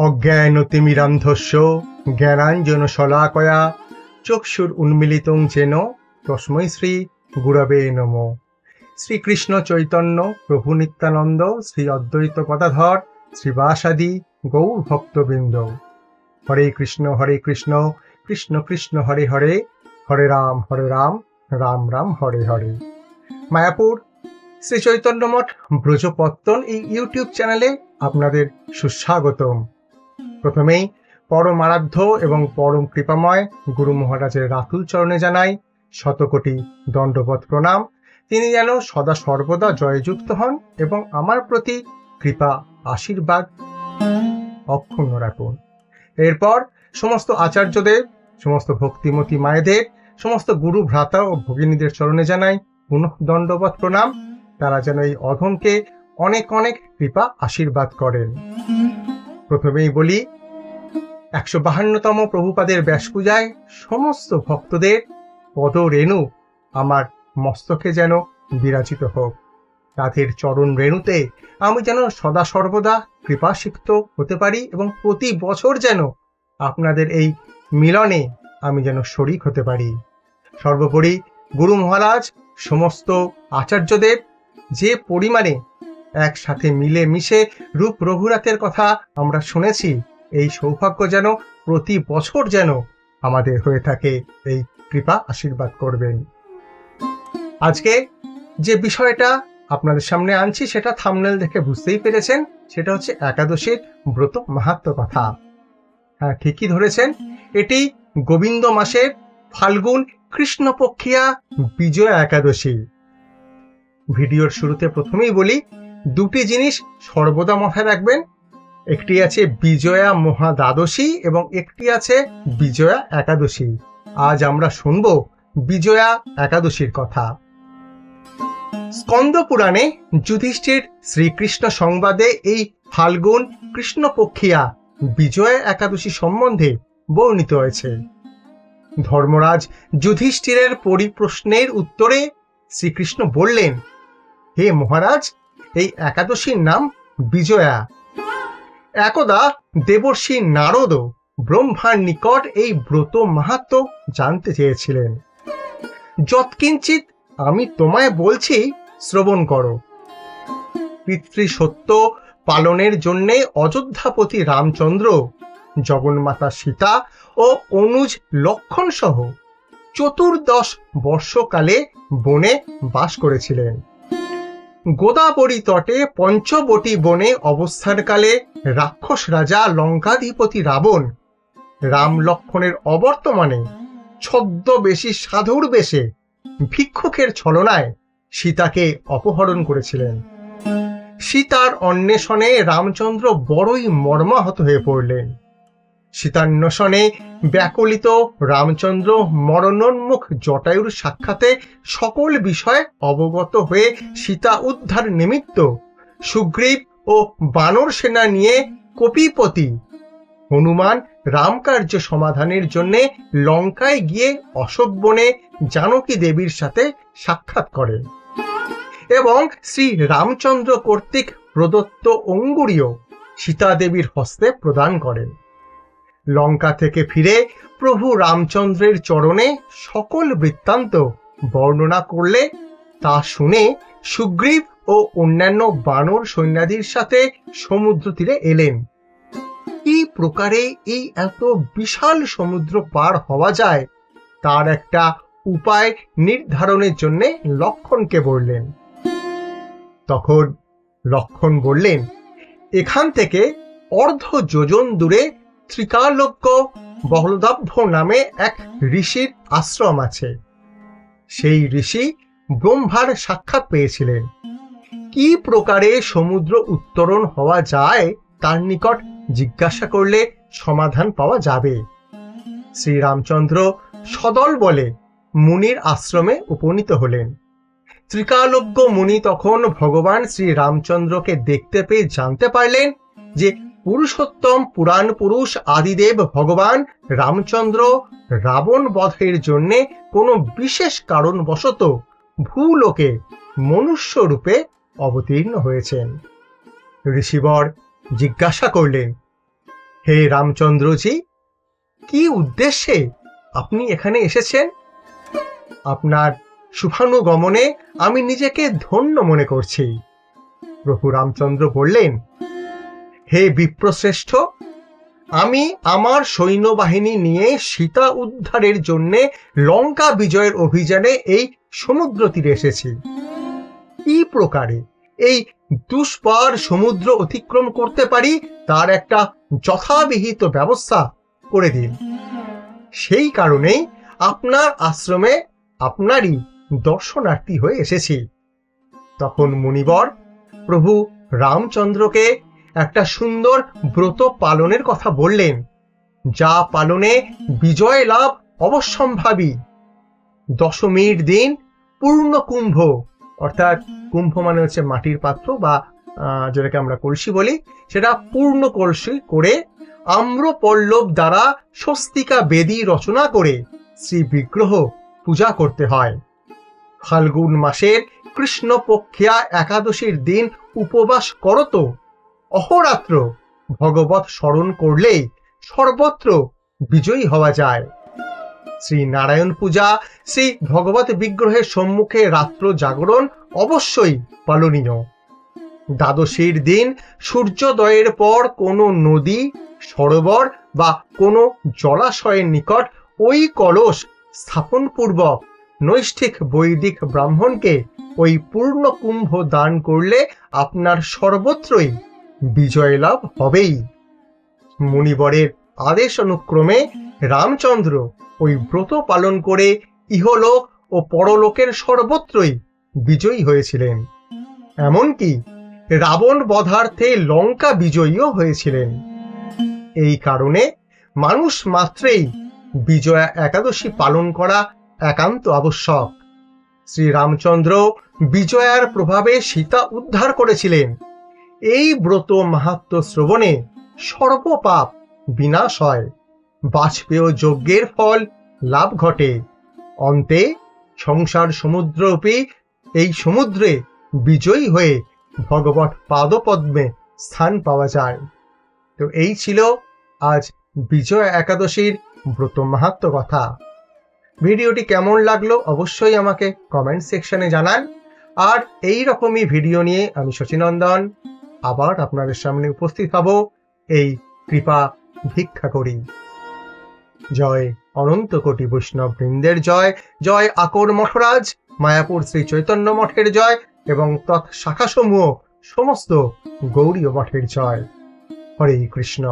অজ্ঞানতিমিরান্ধস্য জ্ঞানাঞ্জনশলাকয়া চক্ষুর উন্মীলিতং যেন তস্मै শ্রী গুরবে নমঃ। শ্রীকৃষ্ণ চৈতন্য প্রভু নিত্যানন্দ শ্রী অদ্বৈত গদাধর শ্রীবাসাদি গৌর ভক্তবৃন্দ। হরে কৃষ্ণ কৃষ্ণ কৃষ্ণ হরে হরে, হরে রাম রাম রাম হরে হরে। মায়াপুর শ্রী চৈতন্য মঠ ব্রজপত্তন এই ইউটিউব চ্যানেলে আপনাদের সুস্বাগতম। প্রথমেই পরম আরাধ্য এবং পরম কৃপাময় গুরু মহারাজের রাতুল চরণে জানাই শতকোটি দণ্ডবত প্রণাম। তিনি যেন সদা সর্বদা জয়যুক্ত হন এবং আমার প্রতি কৃপা আশীর্বাদ অক্ষুণ্ণ রাখুন। এরপর সমস্ত আচার্যদের, সমস্ত ভক্তিমতী মায়েদের, সমস্ত গুরু ভ্রাতা ও ভগিনীদের চরণে জানাই পুনঃ দণ্ডবত প্রণাম। তারা যেন এই অধমকে অনেক অনেক কৃপা আশীর্বাদ করেন। প্রথমেই বলি, 152তম প্রভুপাদের ব্যাস পূজায় সমস্ত ভক্তদের পদ রেণু আমার মস্তকে যেন বিরাজিত হোক। তাদের চরণ রেণুতে আমি যেন সদা সর্বদা কৃপাসিক্ত হতে পারি এবং প্রতি বছর যেন আপনাদের এই মিলনে আমি যেন শরিক হতে পারি। সর্বোপরি গুরু মহারাজ, সমস্ত আচার্যদের যে পরিমাণে একসাথে মিলে মিশে রূপ রঘুনাথের কথা আমরা শুনেছি, এই সৌভাগ্য যেন প্রতি বছর যেন আমাদের হয়ে থাকে। এই কৃপা আশীর্বাদ করবেন। আজকে যে বিষয়টা আপনাদের সামনে আনছি সেটা থাম্বনেল দেখে বুঝতেই পেরেছেন, সেটা হচ্ছে একাদশীর ব্রত মাহাত্ম্য কথা। হ্যাঁ, ঠিকই ধরেছেন, এটি গোবিন্দ মাসের ফাল্গুন কৃষ্ণপক্ষিয়া বিজয়া একাদশী। ভিডিওর শুরুতে প্রথমেই বলি, দুটি জিনিস সর্বদা মাথায় রাখবেন। একটি আছে বিজয়া মহাদ্বাদশী এবং একটি আছে বিজয়া একাদশী। আজ আমরা শুনব বিজয়া একাদশীর কথা। স্কন্দ পুরাণে যুধিষ্ঠির শ্রীকৃষ্ণ সংবাদে এই ফাল্গুন কৃষ্ণপক্ষিয়া বিজয়া একাদশী সম্বন্ধে বর্ণিত হয়েছে। ধর্মরাজ যুধিষ্ঠিরের পরিপ্রশ্নের উত্তরে শ্রীকৃষ্ণ বললেন, হে মহারাজ, এই একাদশীর নাম বিজয়া। একদা দেবর্ষি নারদ ব্রহ্মার নিকট এই ব্রত মাহাত্ম্য জানতে চেয়েছিলেন। যৎকিঞ্চিৎ আমি তোমায় বলছি, শ্রবণ করো। পিতৃসত্য পালনের জন্যে অযোধ্যাপতি রামচন্দ্র, জগন্মাতা সীতা ও অনুজ লক্ষণ সহ 14 বর্ষকালে বনে বাস করেছিলেন। গোদাবরী তটে পঞ্চবটী বনে অবস্থানকালে রাক্ষস রাজা লঙ্কাধিপতি রাবণ রাম লক্ষণের অবর্তমানে ছদ্মবেশী সাধুর বেশে ভিক্ষুকের ছলনায় সীতাকে অপহরণ করেছিলেন। সীতার অন্বেষণে রামচন্দ্র বড়ই মর্মাহত হয়ে পড়লেন। সীতান্বেষণে ব্যাকুলিত রামচন্দ্র মরণোন্মুখ জটায়ুর সাক্ষাতে সকল বিষয়ে অবগত হয়ে সীতা উদ্ধার নিমিত্ত সুগ্রীব ও বানর সেনা নিয়ে কপিপতি হনুমান রামকার্য সমাধানের জন্য লঙ্কায় গিয়ে অশোক বনে জানকী দেবীর সাথে সাক্ষাৎ করেন এবং শ্রী রামচন্দ্র কর্তৃক প্রদত্ত অঙ্গুরীয় সীতা দেবীর হস্তে প্রদান করেন। লঙ্কা থেকে ফিরে প্রভু রামচন্দ্রের চরণে সকল বৃত্তান্ত বর্ণনা করলে তা শুনে সুগ্রীব ও অন্যান্য বানর সৈন্যাদির সাথে সমুদ্র তীরে এলেন। কি প্রকারে এই এত বিশাল সমুদ্র পার হওয়া যায় তার একটা উপায় নির্ধারণের জন্য লক্ষণকে বললেন। তখন লক্ষণ বললেন, এখান থেকে অর্ধ যোজন দূরে ত্রিকালজ্ঞ বলদাভ্য নামে এক ঋষির আশ্রম আছে। সেই ঋষি ব্রহ্মার সাক্ষাৎ পেয়েছিলেন। কি প্রকারে সমুদ্র উত্তরণ হওয়া যায় তার নিকট জিজ্ঞাসা করলে সমাধান পাওয়া যাবে। শ্রীরামচন্দ্র সদল বলে মুনির আশ্রমে উপনীত হলেন। ত্রিকালজ্ঞ মুনি তখন ভগবান শ্রী রামচন্দ্রকে দেখতে পেয়ে জানতে পারলেন যে পুরুষোত্তম পুরাণ পুরুষ আদিদেব ভগবান রামচন্দ্র রাবণ বধের জন্যে কোনো বিশেষ কারণবশত ভূলোকে মনুষ্য রূপে অবতীর্ণ হয়েছেন। ঋষিবর জিজ্ঞাসা করলেন, হে রামচন্দ্রজি, কি উদ্দেশ্যে আপনি এখানে এসেছেন? আপনার শুভানুগমনে আমি নিজেকে ধন্য মনে করছি। প্রভু রামচন্দ্র বললেন, হে বিপ্রশ্রেষ্ঠ, আমি আমার সৈন্যবাহিনী নিয়ে সীতা উদ্ধারের জন্য লঙ্কা বিজয়ের অভিযানে এই সমুদ্র তীরে এসেছি। কি প্রকারে এই দুষ্পার সমুদ্র অতিক্রম করতে পারি তার একটা যথাবিহিত ব্যবস্থা করে দিন। সেই কারণেই আপনার আশ্রমে আপনারই দর্শনার্থী হয়ে এসেছি। তখন মুনিবর প্রভু রামচন্দ্রকে একটা সুন্দর ব্রত পালনের কথা বললেন, যা পালনে বিজয় লাভ অবশ্যম্ভাবী। দশমীর দিন পূর্ণ কুম্ভ, অর্থাৎ কুম্ভ মানে হচ্ছে মাটির পাত্র বা যেটাকে আমরা কলসি বলি, সেটা পূর্ণ কলসি করে আম্রপল্লব দ্বারা স্বস্তিকা বেদী রচনা করে শ্রী বিগ্রহ পূজা করতে হয়। ফাল্গুন মাসের কৃষ্ণপক্ষিয়া একাদশীর দিন উপবাস করত অহরাত্র ভগবত স্মরণ করলেই সর্বত্র বিজয়ী হওয়া যায়। শ্রী নারায়ণ পূজা, শ্রী ভগবত বিগ্রহের সম্মুখে রাত্র জাগরণ অবশ্যই পালনীয়। দ্বাদশীর দিন সূর্যোদয়ের পর কোনো নদী, সরোবর বা কোনো জলাশয়ের নিকট ওই কলস স্থাপন পূর্বক নৈষ্ঠিক বৈদিক ব্রাহ্মণকে ওই পূর্ণ কুম্ভ দান করলে আপনার সর্বত্রই বিজয় লাভ হবেই। মুনিবরের আদেশ অনুক্রমে রামচন্দ্র ওই ব্রত পালন করে ইহলোক ও পরলোকের সর্বত্রই বিজয়ী হয়েছিলেন। এমনকি রাবণ বধার্থে লঙ্কা বিজয়ীও হয়েছিলেন। এই কারণে মানুষ মাত্রেই বিজয়া একাদশী পালন করা একান্ত আবশ্যক। শ্রী রামচন্দ্র বিজয়ার প্রভাবে সীতা উদ্ধার করেছিলেন। এই ব্রত মাহাত্ম্য শ্রবণে সর্বপাপ বিনাশ হয়, বাজপেয় যজ্ঞের ফল লাভ ঘটে। অন্তে সংসার সমুদ্ররূপী এই সমুদ্রে বিজয়ী হয়ে ভগবত পাদপদ্মে স্থান পাওয়া যায়। তো এই ছিল আজ বিজয়া একাদশীর ব্রত মাহাত্ম্য কথা। ভিডিওটি কেমন লাগলো অবশ্যই আমাকে কমেন্ট সেকশনে জানান। আর এই রকমই ভিডিও নিয়ে আমি শচীনন্দন আবার আপনাদের সামনে উপস্থিত হব, এই কৃপা ভিক্ষা করি। জয় অনন্ত কোটি বৈষ্ণব বৃন্দের জয়, জয় আকর মঠরাজ মায়াপুর শ্রী চৈতন্য মঠের জয় এবং তৎ শাখাসমূহ সমস্ত গৌড়ীয় মঠের জয়। হরে কৃষ্ণ।